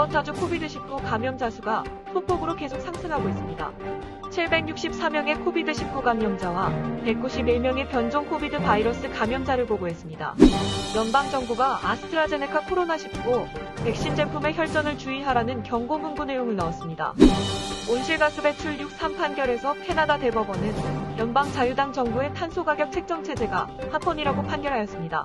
엘버타주 코비드19 감염자 수가 소폭으로 계속 상승하고 있습니다. 764명의 코비드19 감염자와 191명의 변종 코비드 바이러스 감염자를 보고했습니다. 연방정부가 아스트라제네카 코로나19 백신 제품의 혈전을 주의하라는 경고 문구 내용을 넣었습니다. 온실가스 배출 6.3 판결에서 캐나다 대법원은 연방자유당 정부의 탄소가격 책정 체제가 합헌이라고 판결하였습니다.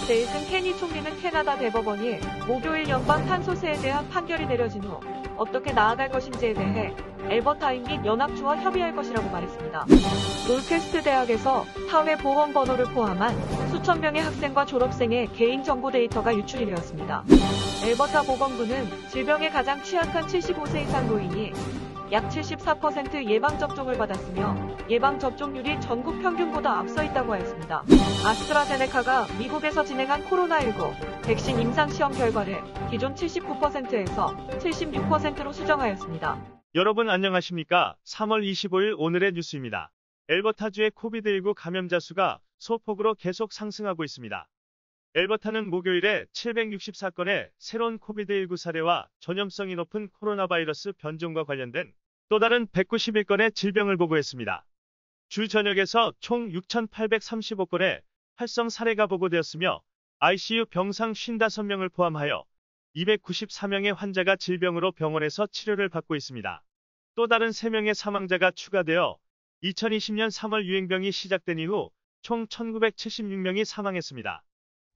제이슨 케니 총리는 캐나다 대법원이 목요일 연방 탄소세에 대한 판결이 내려진 후 어떻게 나아갈 것인지에 대해 엘버타인 및 연합주와 협의할 것이라고 말했습니다. 놀캐스트 대학에서 사회보험번호를 포함한 수천 명의 학생과 졸업생의 개인정보 데이터가 유출이 되었습니다. 엘버타 보건부는 질병에 가장 취약한 75세 이상 노인이 약 74% 예방접종을 받았으며 예방접종률이 전국 평균보다 앞서 있다고 하였습니다. 아스트라제네카가 미국에서 진행한 코로나19 백신 임상시험 결과를 기존 79%에서 76%로 수정하였습니다. 여러분 안녕하십니까? 3월 25일 오늘의 뉴스입니다. 엘버타주의 코비드19 감염자 수가 소폭으로 계속 상승하고 있습니다. 엘버타는 목요일에 764건의 새로운 코비드19 사례와 전염성이 높은 코로나 바이러스 변종과 관련된 또 다른 191건의 질병을 보고했습니다. 주 전역에서 총 6,835건의 활성 사례가 보고되었으며 ICU 병상 55명을 포함하여 294명의 환자가 질병으로 병원에서 치료를 받고 있습니다. 또 다른 3명의 사망자가 추가되어 2020년 3월 유행병이 시작된 이후 총 1,976명이 사망했습니다.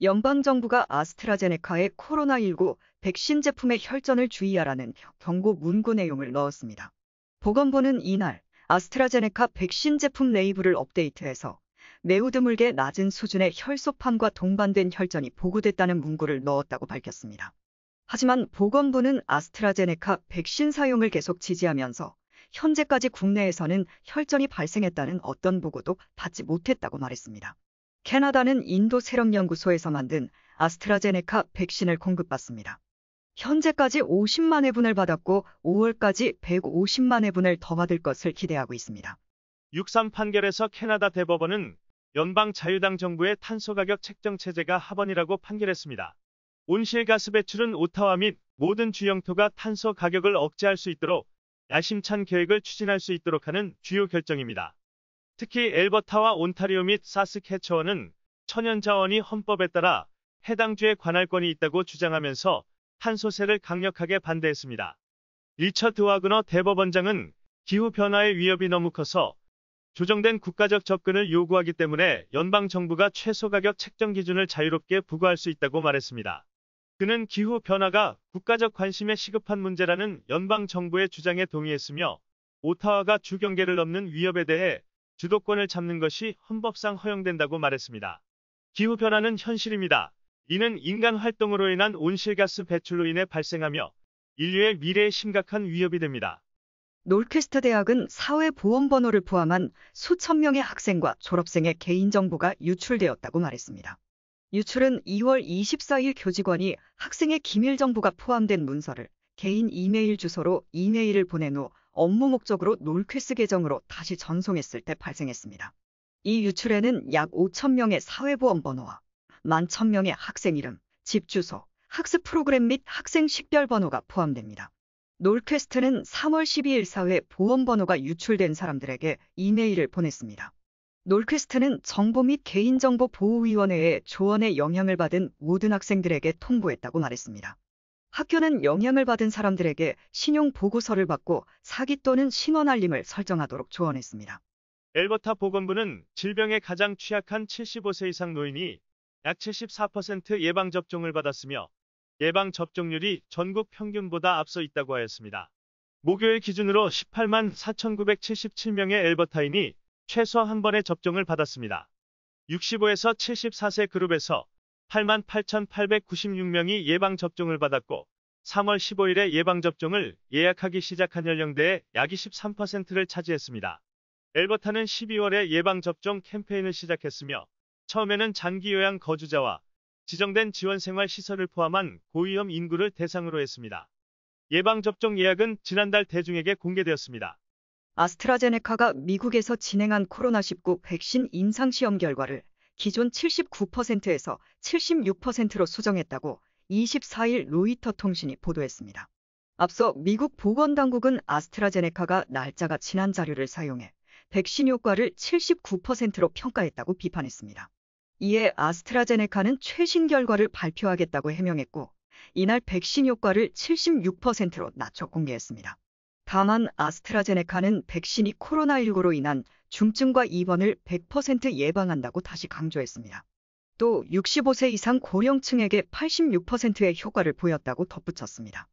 연방정부가 아스트라제네카의 코로나19 백신 제품의 혈전을 주의하라는 경고 문구 내용을 넣었습니다. 보건부는 이날 아스트라제네카 백신 제품 레이블을 업데이트해서 매우 드물게 낮은 수준의 혈소판과 동반된 혈전이 보고됐다는 문구를 넣었다고 밝혔습니다. 하지만 보건부는 아스트라제네카 백신 사용을 계속 지지하면서 현재까지 국내에서는 혈전이 발생했다는 어떤 보고도 받지 못했다고 말했습니다. 캐나다는 인도 세럼연구소에서 만든 아스트라제네카 백신을 공급받습니다. 현재까지 50만 회분을 받았고 5월까지 150만 회분을 더 받을 것을 기대하고 있습니다. 6.3 판결에서 캐나다 대법원은 연방 자유당 정부의 탄소가격 책정 체제가 합헌이라고 판결했습니다. 온실가스 배출은 오타와 및 모든 주 영토가 탄소 가격을 억제할 수 있도록 야심찬 계획을 추진할 수 있도록 하는 주요 결정입니다. 특히 엘버타와 온타리오 및 사스캐처원은 천연자원이 헌법에 따라 해당 주에 관할권이 있다고 주장하면서 탄소세를 강력하게 반대했습니다. 리처드 와그너 대법원장은 기후변화의 위협이 너무 커서 조정된 국가적 접근을 요구하기 때문에 연방정부가 최소가격 책정 기준을 자유롭게 부과할 수 있다고 말했습니다. 그는 기후변화가 국가적 관심에 시급한 문제라는 연방정부의 주장에 동의했으며 오타와가 주경계를 넘는 위협에 대해 주도권을 잡는 것이 헌법상 허용된다고 말했습니다. 기후변화는 현실입니다. 이는 인간 활동으로 인한 온실가스 배출로 인해 발생하며 인류의 미래에 심각한 위협이 됩니다. 놀캐스트 대학은 사회보험번호를 포함한 수천 명의 학생과 졸업생의 개인정보가 유출되었다고 말했습니다. 유출은 2월 24일 교직원이 학생의 기밀 정보가 포함된 문서를 개인 이메일 주소로 이메일을 보낸 후 업무 목적으로 놀캐스 계정으로 다시 전송했을 때 발생했습니다. 이 유출에는 약 5천 명의 사회보험 번호와 11,000명의 학생 이름, 집 주소, 학습 프로그램 및 학생 식별 번호가 포함됩니다. 놀캐스트는 3월 12일 사회 보험 번호가 유출된 사람들에게 이메일을 보냈습니다. 놀캐스트는 정보 및 개인정보 보호위원회의 조언에 영향을 받은 모든 학생들에게 통보했다고 말했습니다. 학교는 영향을 받은 사람들에게 신용 보고서를 받고 사기 또는 신원 알림을 설정하도록 조언했습니다. 엘버타 보건부는 질병에 가장 취약한 75세 이상 노인이 약 74% 예방접종을 받았으며 예방접종률이 전국 평균보다 앞서 있다고 하였습니다. 목요일 기준으로 18만 4,977명의 엘버타인이 최소 한 번의 접종을 받았습니다. 65에서 74세 그룹에서 8만 8,896명이 예방접종을 받았고 3월 15일에 예방접종을 예약하기 시작한 연령대의 약 23%를 차지했습니다. 엘버타는 12월에 예방접종 캠페인을 시작했으며 처음에는 장기요양 거주자와 지정된 지원생활시설을 포함한 고위험 인구를 대상으로 했습니다. 예방접종 예약은 지난달 대중에게 공개되었습니다. 아스트라제네카가 미국에서 진행한 코로나19 백신 임상시험 결과를 기존 79%에서 76%로 수정했다고 24일 로이터 통신이 보도했습니다. 앞서 미국 보건당국은 아스트라제네카가 날짜가 지난 자료를 사용해 백신 효과를 79%로 평가했다고 비판했습니다. 이에 아스트라제네카는 최신 결과를 발표하겠다고 해명했고, 이날 백신 효과를 76%로 낮춰 공개했습니다. 다만 아스트라제네카는 백신이 코로나19로 인한 중증과 입원을 100% 예방한다고 다시 강조했습니다. 또 65세 이상 고령층에게 86%의 효과를 보였다고 덧붙였습니다.